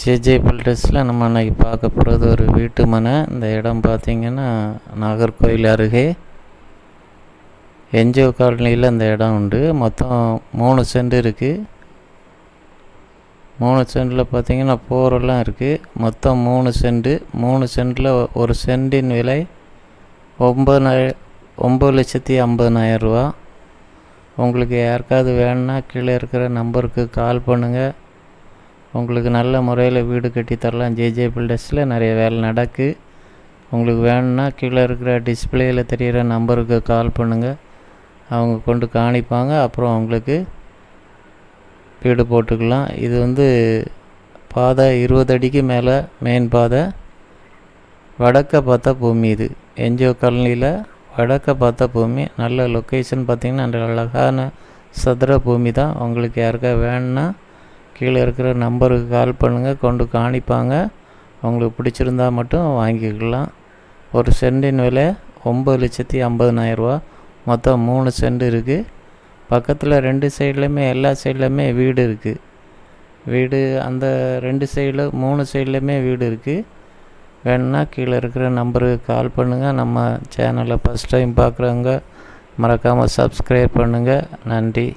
JJ பில்டர்ஸில் நம்ம அன்றைக்கி பார்க்க போகிறது ஒரு வீட்டு மனை. இந்த இடம் பார்த்திங்கன்னா நாகர்கோவில் அருகே என்ஜிஓ காலனியில் இந்த இடம் உண்டு. மொத்தம் 3 சென்ட் இருக்குது. 3 சென்டில் பார்த்திங்கன்னா போரெல்லாம் இருக்குது. மொத்தம் 3 சென்ட். 3 சென்டில் ஒரு சென்டின் விலை 9,50,000 ரூபா. உங்களுக்கு யாருக்காவது வேணுன்னா கீழே இருக்கிற நம்பருக்கு கால் பண்ணுங்கள். உங்களுக்கு நல்ல முறையில் வீடு கட்டித்தரலாம். ஜேஜே பில்டர்ஸில் நிறைய வேலை நடக்கு. உங்களுக்கு வேணும்னா கீழே இருக்கிற டிஸ்பிளேயில் தெரிகிற நம்பருக்கு கால் பண்ணுங்கள். அவங்க கொண்டு காணிப்பாங்க. அப்புறம் அவங்களுக்கு வீடு போட்டுக்கலாம். இது பாதை 20 அடிக்கு மேலே மெயின் பாதை. வடக்க பார்த்தா பூமி. இது என்ஜிஓ காலனியில் வடக்க பார்த்தா பூமி. நல்ல லொக்கேஷன் பார்த்திங்கன்னா நல்ல அழகான சதுர பூமி தான். உங்களுக்கு யாருக்கா வேணுன்னா கீழே இருக்கிற நம்பருக்கு கால் பண்ணுங்கள், கொண்டு காணிப்பாங்க. அவங்களுக்கு பிடிச்சிருந்தா மட்டும் வாங்கிக்கலாம். ஒரு சென்டின் விலை 9,50,000 ரூபா. மொத்தம் 3 சென்ட் இருக்குது. பக்கத்தில் 2 சைட்லையுமே எல்லா சைட்லையுமே வீடு இருக்குது. வீடு அந்த 2 சைடில் 3 சைட்லையுமே வீடு இருக்குது. வேணுன்னா கீழே இருக்கிற நம்பருக்கு கால் பண்ணுங்கள். நம்ம சேனலை ஃபஸ்ட் டைம் பார்க்குறவங்க மறக்காமல் சப்ஸ்கிரைப் பண்ணுங்கள். நன்றி.